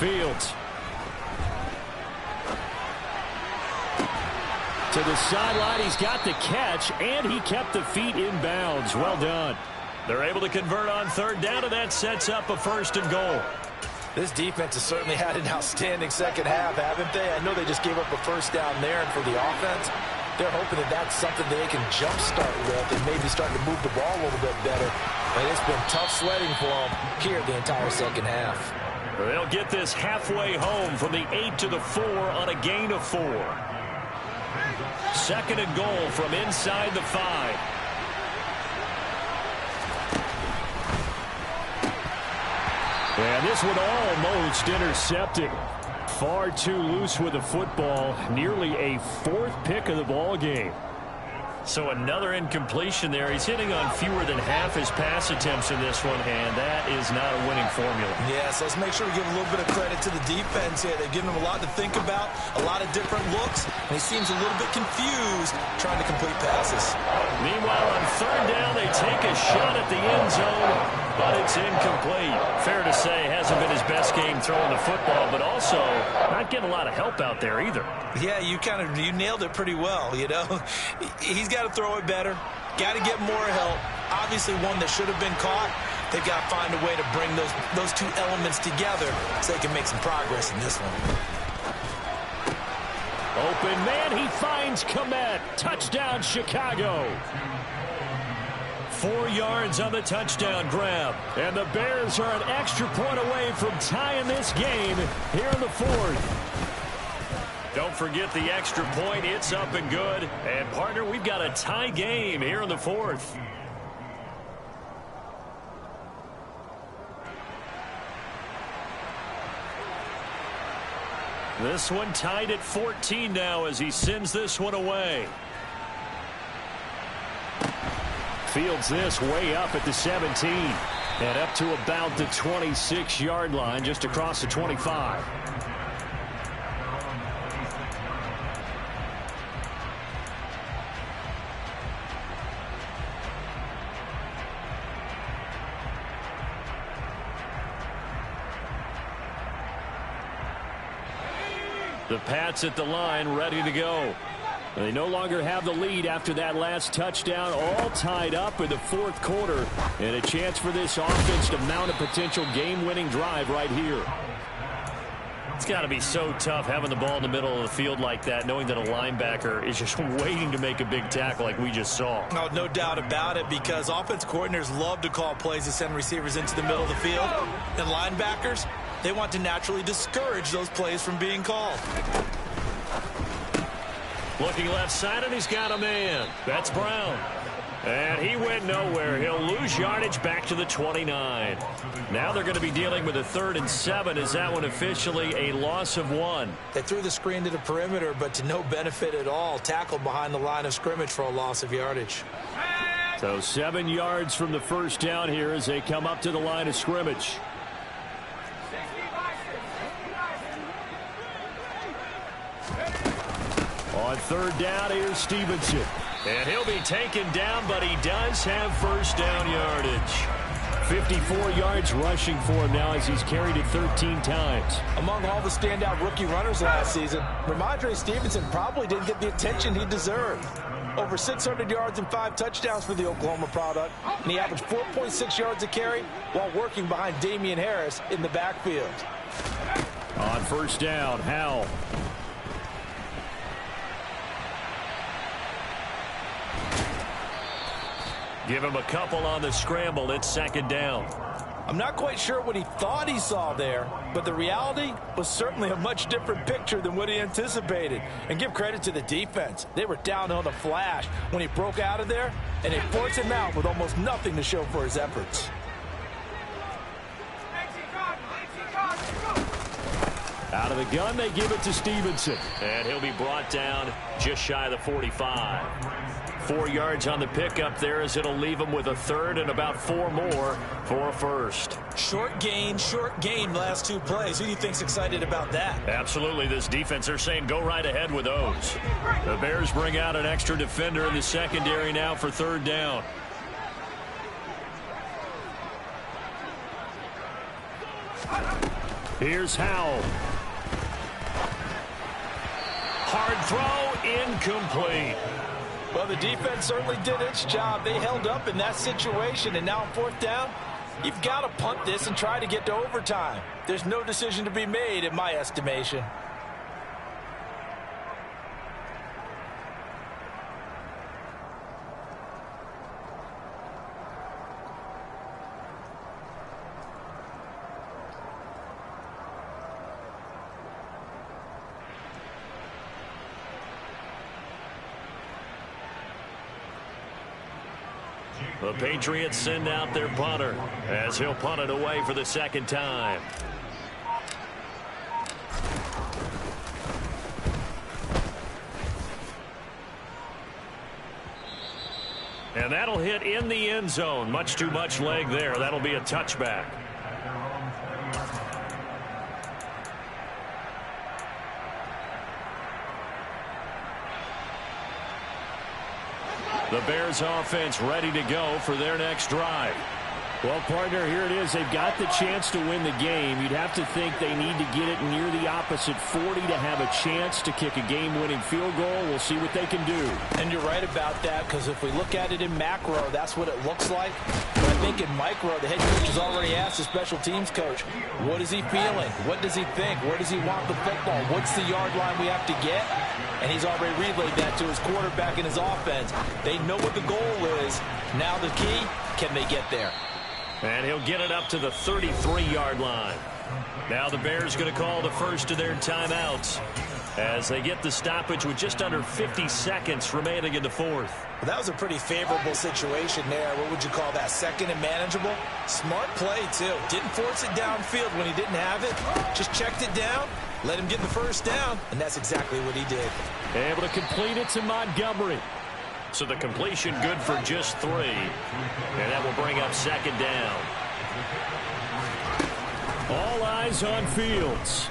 S1: Fields. To the sideline, he's got the catch, and he kept the feet in bounds. Well done. They're able to convert on third down, and that sets up a 1st and goal.
S2: This defense has certainly had an outstanding second half, haven't they? I know they just gave up a 1st down there, and for the offense, they're hoping that that's something they can jumpstart with and maybe start to move the ball a little bit better. And it's been tough sledding for them here the entire second half.
S1: They'll get this halfway home from the 8 to the 4 on a gain of 4. 2nd and goal from inside the 5. And this one almost intercepted. Far too loose with the football. Nearly a 4th pick of the ball game. So another incompletion there. He's hitting on fewer than half his pass attempts in this one, and that is not a winning formula.
S2: Yes, let's make sure we give a little bit of credit to the defense here. They've given him a lot to think about, a lot of different looks, and he seems a little bit confused trying to complete passes.
S1: Meanwhile, on third down, they take a shot at the end zone, but it's incomplete. Fair to say, hasn't been his best game throwing the football, but also not getting a lot of help out there either.
S2: Yeah, you nailed it pretty well, you know. He's got to throw it better, got to get more help. Obviously one that should have been caught. They've got to find a way to bring those two elements together so they can make some progress in this one.
S1: Open man, he finds Kmet. Touchdown, Chicago. 4 yards on the touchdown grab. And the Bears are an extra point away from tying this game here in the 4th. Don't forget the extra point. It's up and good. And, partner, we've got a tie game here in the 4th. This one tied at 14 now as he sends this one away. Fields this way up at the 17. And up to about the 26-yard line, just across the 25. The Pats at the line, ready to go. They no longer have the lead after that last touchdown, all tied up in the 4th quarter, and a chance for this offense to mount a potential game-winning drive right here. It's got to be so tough having the ball in the middle of the field like that, knowing that a linebacker is just waiting to make a big tackle like we just saw.
S2: Oh, no doubt about it, because offense coordinators love to call plays to send receivers into the middle of the field, and linebackers, they want to naturally discourage those plays from being called.
S1: Looking left side, and he's got a man. That's Brown. And he went nowhere. He'll lose yardage back to the 29. Now they're going to be dealing with a 3rd and 7. Is that one officially a loss of 1?
S2: They threw the screen to the perimeter, but to no benefit at all. Tackled behind the line of scrimmage for a loss of yardage.
S1: So 7 yards from the first down here as they come up to the line of scrimmage. On third down, here's Stevenson. And he'll be taken down, but he does have first down yardage. 54 yards rushing for him now as he's carried it 13 times.
S2: Among all the standout rookie runners last season, Rhamondre Stevenson probably didn't get the attention he deserved. Over 600 yards and 5 touchdowns for the Oklahoma product, and he averaged 4.6 yards a carry while working behind Damian Harris in the backfield.
S1: On first down, Howell. Give him a couple on the scramble. It's second down.
S2: I'm not quite sure what he thought he saw there, but the reality was certainly a much different picture than what he anticipated. And give credit to the defense. They were down on the flash when he broke out of there, and they forced him out with almost nothing to show for his efforts.
S3: Out of the gun, they give it to Stevenson.
S1: And he'll be brought down just shy of the 45. 4 yards on the pickup there as it'll leave him with a third and about 4 more for a first.
S2: Short gain last 2 plays. Who do you think's excited about that?
S1: Absolutely. This defense, they're saying go right ahead with those. The Bears bring out an extra defender in the secondary now for third down. Here's Howell. Hard throw, incomplete.
S2: Well, the defense certainly did its job. They held up in that situation, and now on fourth down, you've got to punt this and try to get to overtime. There's no decision to be made in my estimation.
S1: The Patriots send out their punter as he'll punt it away for the second time. And that'll hit in the end zone. Much too much leg there. That'll be a touchback. The Bears offense ready to go for their next drive.
S3: Well, partner, here it is. They've got the chance to win the game. You'd have to think they need to get it near the opposite 40 to have a chance to kick a game-winning field goal. We'll see what they can do.
S2: And you're right about that, because if we look at it in macro, that's what it looks like. But I think in micro, the head coach has already asked the special teams coach, what is he feeling? What does he think? Where does he want the football? What's the yard line we have to get? And he's already relayed that to his quarterback and his offense. They know what the goal is. Now the key, can they get there?
S1: And he'll get it up to the 33-yard line. Now the Bears going to call the first of their timeouts as they get the stoppage with just under 50 seconds remaining in the fourth.
S2: Well, that was a pretty favorable situation there. What would you call that? Second and manageable? Smart play, too. Didn't force it downfield when he didn't have it. Just checked it down, let him get the first down, and that's exactly what he did.
S3: Able to complete it to Montgomery.
S1: So the completion good for just 3. And that will bring up second down.
S3: All eyes on Fields.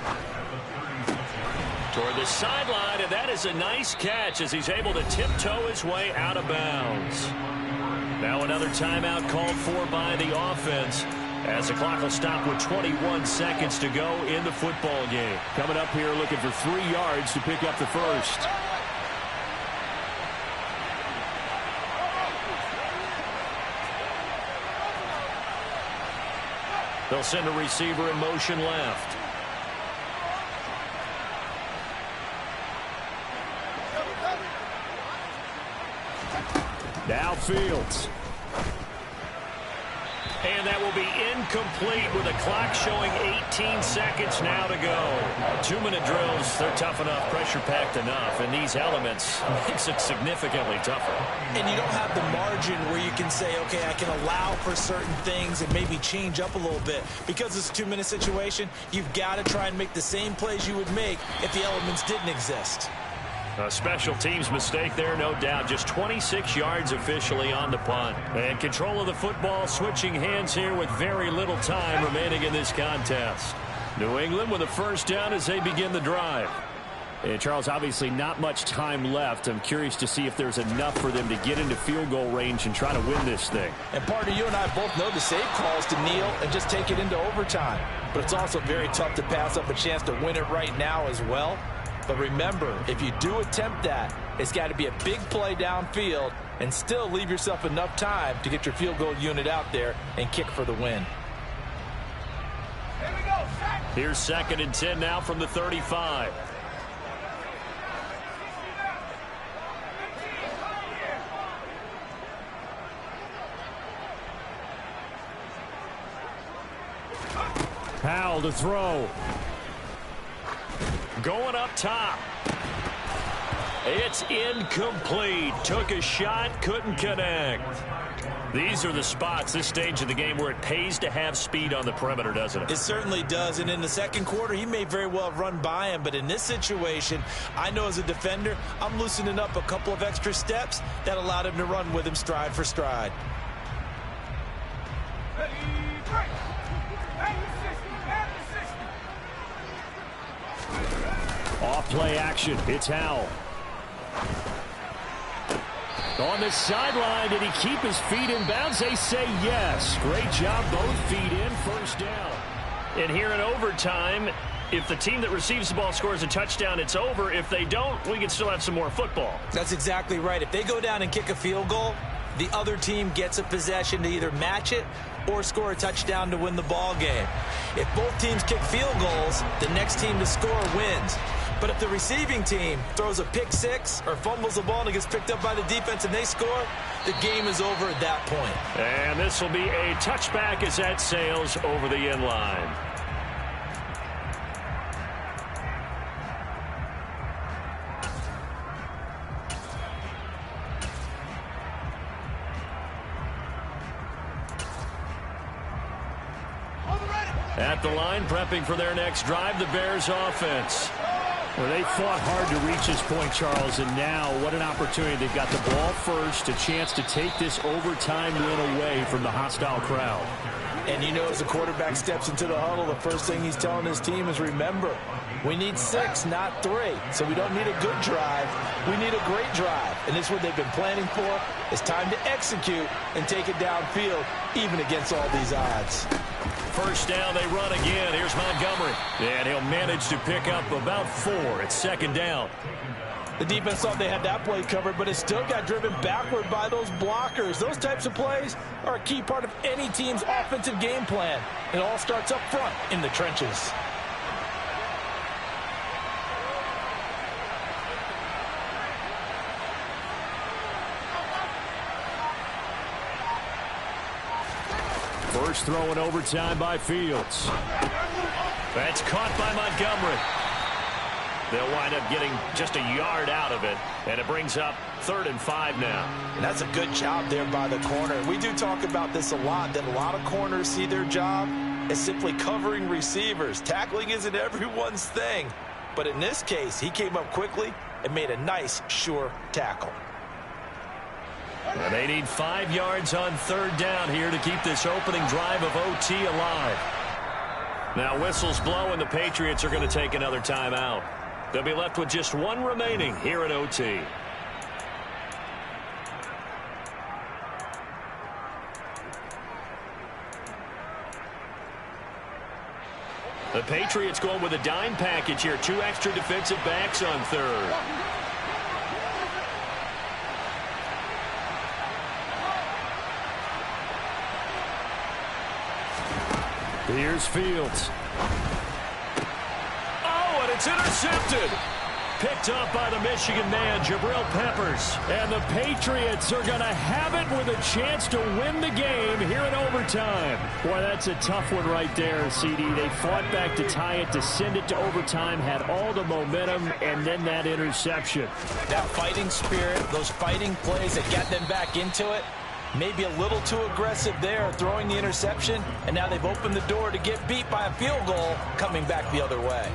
S1: Toward the sideline, and that is a nice catch as he's able to tiptoe his way out of bounds. Now another timeout called for by the offense as the clock will stop with 21 seconds to go in the football game.
S3: Coming up here looking for 3 yards to pick up the first.
S1: They'll send a receiver in motion left.
S3: Now Fields.
S1: And that will be incomplete with the clock showing 18 seconds now to go. 2-minute drills, they're tough enough, pressure-packed enough, and these elements makes it significantly tougher.
S2: And you don't have the margin where you can say, okay, I can allow for certain things and maybe change up a little bit. Because it's a 2-minute situation, you've got to try and make the same plays you would make if the elements didn't exist.
S1: A special teams mistake there, no doubt. Just 26 yards officially on the punt. And control of the football switching hands here with very little time remaining in this contest. New England with a first down as they begin the drive.
S3: And Charles, obviously not much time left. I'm curious to see if there's enough for them to get into field goal range and try to win this thing.
S2: And partner, you and I both know the save calls to kneel and just take it into overtime. But it's also very tough to pass up a chance to win it right now as well. But remember, if you do attempt that, it's got to be a big play downfield and still leave yourself enough time to get your field goal unit out there and kick for the win.
S1: Here's 2nd and 10 now from the 35.
S3: Howell to throw.
S1: Going up top. It's incomplete. Took a shot, couldn't connect. These are the spots, this stage of the game, where it pays to have speed on the perimeter, doesn't it?
S2: It certainly does, and in the second quarter, he may very well run by him, but in this situation, I know as a defender, I'm loosening up a couple of extra steps that allowed him to run with him stride for stride.
S3: Off play action. It's Howell. On the sideline, did he keep his feet in bounds? They say yes. Great job, both feet in, first down.
S1: And here in overtime, if the team that receives the ball scores a touchdown, it's over. If they don't, we can still have some more football.
S2: That's exactly right. If they go down and kick a field goal, the other team gets a possession to either match it or score a touchdown to win the ball game. If both teams kick field goals, the next team to score wins. But if the receiving team throws a pick six or fumbles the ball and it gets picked up by the defense and they score, the game is over at that point.
S1: And this will be a touchback as that sails over the end line. At the line, prepping for their next drive, the Bears offense.
S3: Well, they fought hard to reach this point, Charles, and now what an opportunity. They've got the ball first, a chance to take this overtime win away from the hostile crowd.
S2: And you know, as the quarterback steps into the huddle, the first thing he's telling his team is, remember, we need 6, not 3. So we don't need a good drive. We need a great drive. And this is what they've been planning for. It's time to execute and take it downfield, even against all these odds.
S1: First down, they run again. Here's Montgomery. And he'll manage to pick up about 4. It's second down.
S2: The defense thought they had that play covered, but it still got driven backward by those blockers. Those types of plays are a key part of any team's offensive game plan. It all starts up front in the trenches.
S3: First throw in overtime by Fields.
S1: That's caught by Montgomery. They'll wind up getting just a yard out of it, and it brings up 3rd and 5 now.
S2: And that's a good job there by the corner. We do talk about this a lot, that a lot of corners see their job as simply covering receivers. Tackling isn't everyone's thing, but in this case, he came up quickly and made a nice, sure tackle.
S1: And they need 5 yards on 3rd down here to keep this opening drive of OT alive. Now whistles blow, and the Patriots are going to take another timeout. They'll be left with just 1 remaining here at OT. The Patriots going with a dime package here. 2 extra defensive backs on 3rd.
S3: Here's Fields.
S1: Oh, and it's intercepted. Picked up by the Michigan man, Jabril Peppers.
S3: And the Patriots are going to have it with a chance to win the game here in overtime. Boy, that's a tough one right there, CD. They fought back to tie it, to send it to overtime, had all the momentum, and then that interception.
S2: That fighting spirit, those fighting plays that got them back into it, maybe a little too aggressive there, throwing the interception, and now they've opened the door to get beat by a field goal coming back the other way.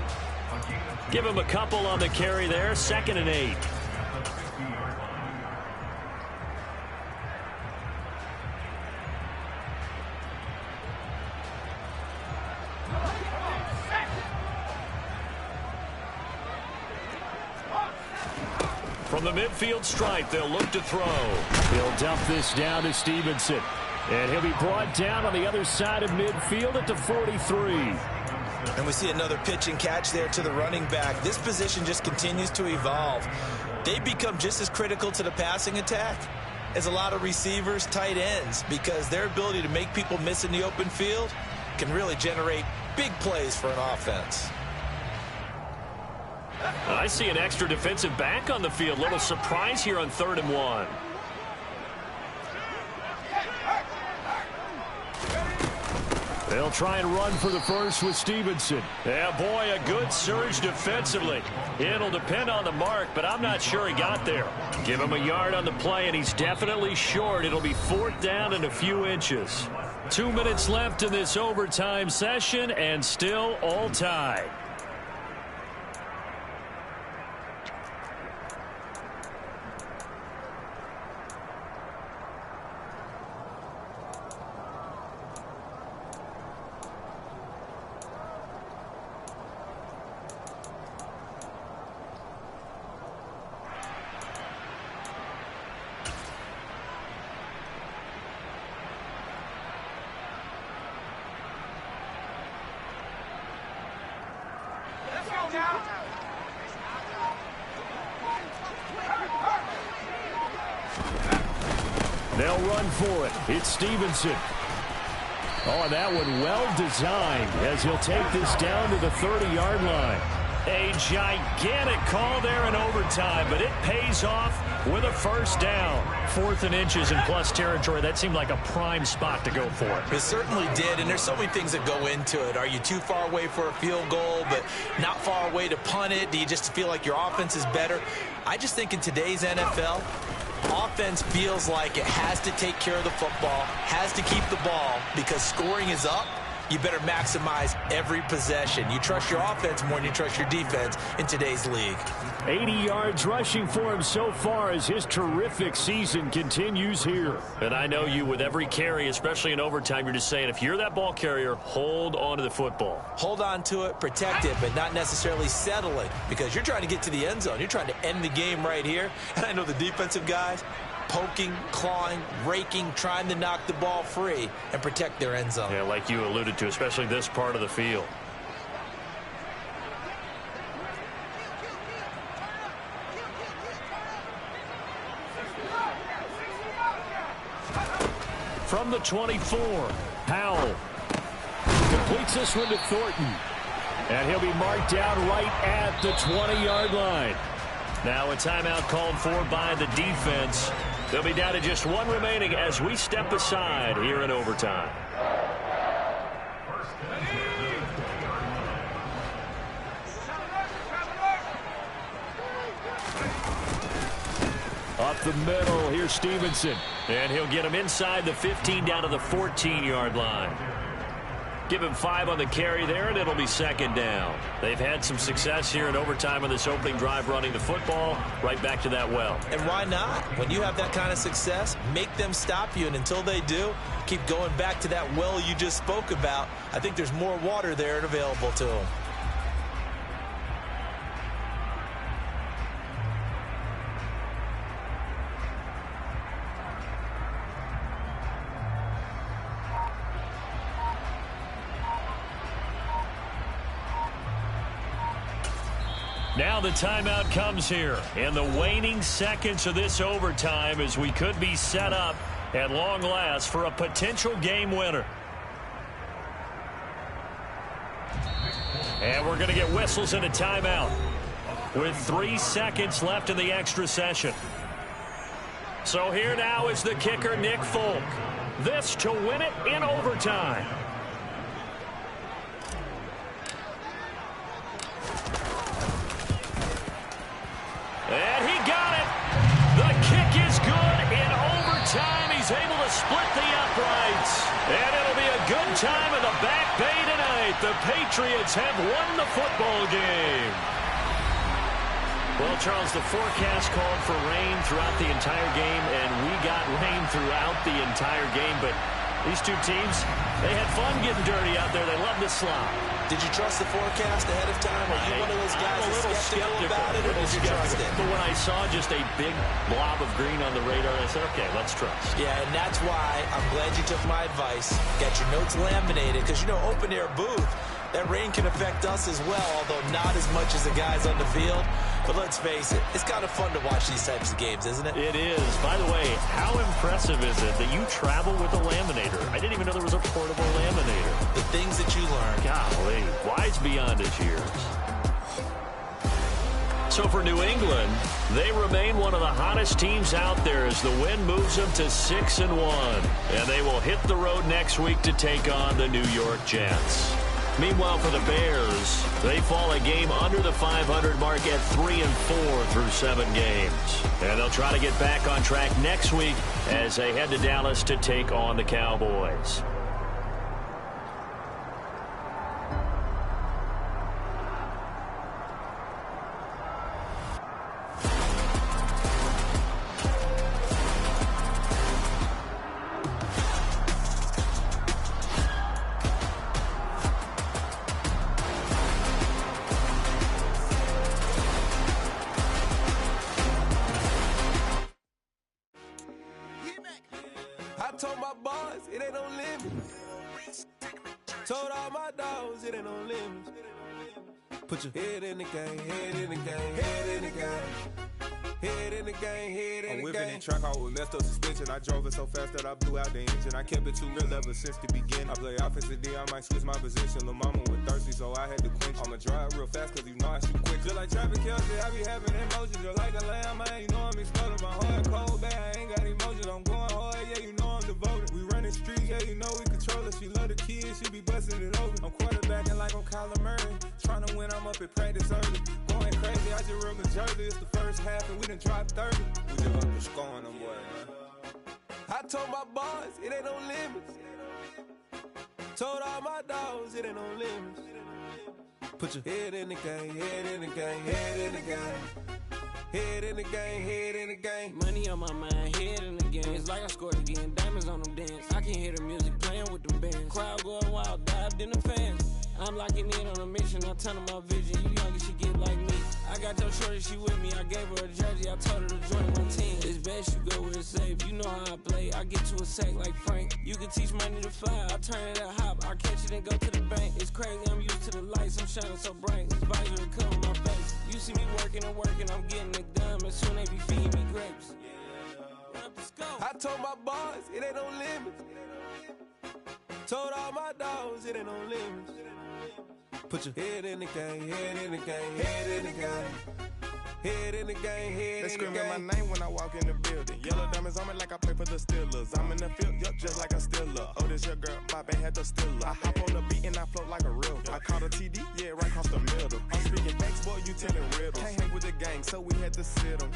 S1: Give him a couple on the carry there. 2nd and 8. From the midfield stripe, they'll look to throw.
S3: He'll dump this down to Stevenson. And he'll be brought down on the other side of midfield at the 43.
S2: And we see another pitch and catch there to the running back. This position just continues to evolve. They become just as critical to the passing attack as a lot of receivers, tight ends, because their ability to make people miss in the open field can really generate big plays for an offense.
S1: I see an extra defensive back on the field. Little surprise here on 3rd and 1.
S3: They'll try and run for the first with Stevenson.
S1: Yeah, boy, a good surge defensively. It'll depend on the mark, but I'm not sure he got there. Give him a yard on the play, and he's definitely short. It'll be 4th down and a few inches. 2 minutes left in this overtime session, and still all tied.
S3: They'll run for it. It's Stevenson. Oh, and that one well designed as he'll take this down to the 30-yard line.
S1: A gigantic call there in overtime, but it pays off with a first down. 4th and inches in plus territory. That seemed like a prime spot to go for.
S2: It certainly did, and there's so many things that go into it. Are you too far away for a field goal, but not far away to punt it? Do you just feel like your offense is better? I just think in today's NFL, offense feels like it has to take care of the football, has to keep the ball, because scoring is up. You better maximize every possession. You trust your offense more than you trust your defense in today's league.
S3: 80 yards rushing for him so far as his terrific season continues here.
S1: And I know you, with every carry, especially in overtime, you're just saying, if you're that ball carrier, hold on to the football.
S2: Hold on to it, protect it, but not necessarily settle it, because you're trying to get to the end zone. You're trying to end the game right here. And I know the defensive guys, poking, clawing, raking, trying to knock the ball free and protect their end zone.
S1: Yeah, like you alluded to, especially this part of the field.
S3: From the 24, Howell completes this one to Thornton. And he'll be marked down right at the 20-yard line.
S1: Now a timeout called for by the defense. They'll be down to just one remaining as we step aside here in overtime.
S3: Up the middle, here's Stevenson.
S1: And he'll get him inside the 15 down to the 14-yard line. Give him 5 on the carry there, and it'll be 2nd down. They've had some success here in overtime on this opening drive running the football. Right back to that well.
S2: And why not? When you have that kind of success, make them stop you, and until they do, keep going back to that well you just spoke about. I think there's more water there and available to them.
S1: Now the timeout comes here in the waning seconds of this overtime as we could be set up at long last for a potential game winner. And we're going to get whistles and a timeout with 3 seconds left in the extra session. So here now is the kicker, Nick Folk. This to win it in overtime. And he got it. The kick is good in overtime. He's able to split the uprights. And it'll be a good time in the Back Bay tonight. The Patriots have won the football game. Well, Charles, the forecast called for rain throughout the entire game, and we got rain throughout the entire game. But these two teams, they had fun getting dirty out there. They love to slop.
S2: Did you trust the forecast ahead of time? Are you one of those guys that's skeptical about it, or did you trust it?
S1: But when I saw just a big blob of green on the radar, I said, okay, let's trust.
S2: Yeah, and that's why I'm glad you took my advice. Got your notes laminated, because, you know, open-air booth, that rain can affect us as well, although not as much as the guys on the field. But let's face it, it's kind of fun to watch these types of games, isn't it?
S1: It is. By the way, how impressive is it that you travel with a laminator? I didn't even know there was a portable laminator.
S2: The things that you learn.
S1: Golly, wise beyond his years. So for New England, they remain one of the hottest teams out there as the win moves them to 6-1. And they will hit the road next week to take on the New York Jets. Meanwhile, for the Bears, they fall a game under the 500 mark at 3-4 through 7 games. And they'll try to get back on track next week as they head to Dallas to take on the Cowboys.
S4: Told my boys, it ain't no limit. Told all my dogs, it ain't no limit. Put your head in the game, head in the game, head in the game. Head in the game, head in the game.
S5: I'm whipping in track, I was messed up suspension. I drove it so fast that I blew out the engine. I kept it too real ever since the beginning. I play offensive D, I might switch my position. Lil' mama was thirsty, so I had to quench. I'ma drive real fast, cause you know I shoot quick. Just like traffic Kelsey, I be having emotions. Just like a lamb, man, you know I'm exploding. My heart cold, bad, I ain't got emotions. I'm going hard, yeah, you know I'm devoted. We running streets, yeah, you know we control it. She love the kids, she be busting it open. I'm quarterbacking like I'm Kyler Murray. Trying to win, I'm up at practice early. Going crazy, I just run the jersey. It's the first half, and we done dropped 30. We just up to scoring them, boy, man.
S4: I told my boys, it ain't no limits. Told all my dogs, it ain't no limits. Put your head in the game, head in the game, head in the game. Head in the game, head in the game.
S6: Money on my mind, head in the game. It's like I scored again, diamonds on them dance. I can hear the music playing with them bands. Crowd going wild, dived in the fans. I'm locking in on a mission, I tell her my vision. You young, she get like me. I got your shorty, she with me. I gave her a jersey, I told her to join my team. It's best you go where it's safe. You know how I play. I get to a sack like Frank. You can teach money to fly. I turn it a hop. I catch it and go to the bank. It's crazy, I'm used to the lights. I'm shining so bright. This visor will cover my face. You see me working and working. I'm getting it done. And soon they be feeding me grapes.
S4: I told my boys, it ain't no limits. Told all my dogs, it ain't no limits. Put your head in the game, head in the game, head in the game. Head in the game, head in the game.
S5: They screaming my name when I walk in the building. Yellow diamonds on me like I play for the Steelers. I'm in the field, yup, just like a Steeler. Oh, this your girl, my band had the Steeler. I hop on the beat and I float like a real. I caught a TD, yeah, right across the middle. I'm speaking facts, boy, you telling riddles. Can't hang with the gang, so we had to sit them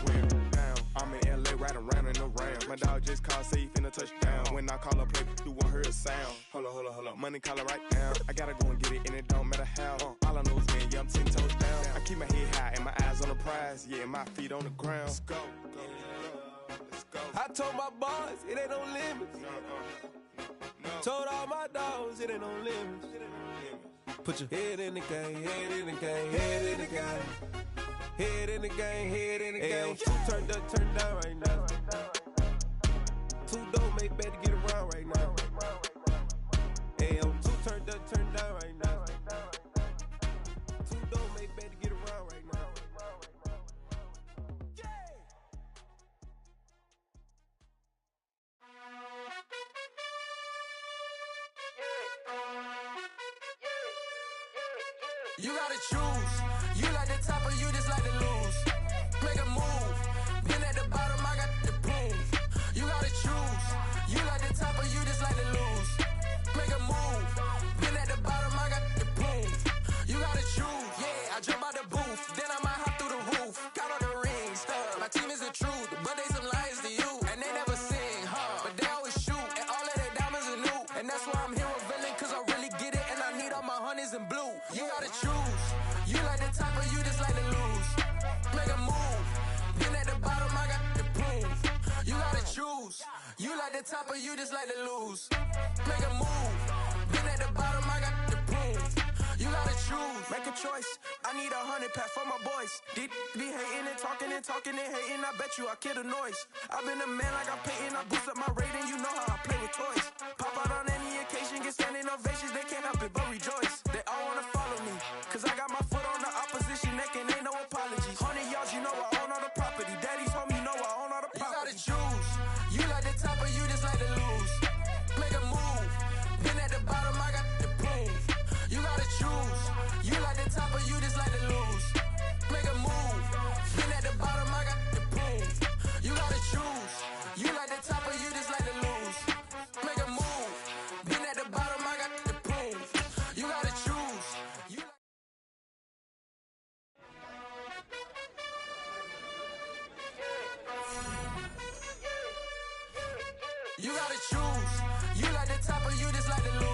S5: down. I'm in LA, riding around in the round. My dog just called, say he finna touchdown. When I call a play, you won't hear a sound. Hold up, money calling right now. I gotta go and get it, and it don't matter how. All I know is win, yeah, I'm 10 toes down. I keep my head high and my eyes on the prize. Yeah, my feet on the ground. Let's go. Let's go.
S4: I told my boys, it ain't no limits.
S5: No.
S4: Told all my dogs, it ain't no limits. Put your head in the game, head in the game, head in the game. Head in the game, head in the game. Two turned up, turned down right now. Two don't make better get around right now. Hey, I'm two turned up, turned down right now. Two don't make better get around right now.
S6: You gotta choose. You like the top or you just like to lose. Make a move. Been at the bottom, I got the proof. You gotta choose. You like the top or you just like to lose. Make a move. Been at the bottom, I got the proof. You gotta choose. Yeah, I jump out the booth. Then I might hop through the roof. Got on the ring stuff. My team is the truth, but they some liars to you. And they never sing, but they always shoot. And all of their diamonds are new. And that's why I'm here revealing, cause I really get it. And I need all my honeys in blue. You gotta choose. You like the top or you just like to lose. Make a move. Been at the bottom, I got the proof. You gotta choose. You like the top or you just like to lose. Make a move. Been at the bottom, I got the proof. You gotta choose.
S4: Make a choice. I need 100 pack for my boys. Be hating and talking and hating. I bet you I kill the noise. I've been a man like I'm Peyton. I boost up my rating. You know how I play with toys. Pop out on any occasion, get standing ovations. They can't help it but rejoice. They all wanna follow me, cause I got my foot on the opposition neck and ain't no apologies. 100 yards, you know I own all the property. Daddy's home, you know I own all the property.
S6: You gotta choose. You like the top or you just like to lose. Make a move. Been at the bottom, I got the proof. You gotta choose. You like the top or you just like to lose. Make a move. You gotta choose. You like the top or you just like the lose.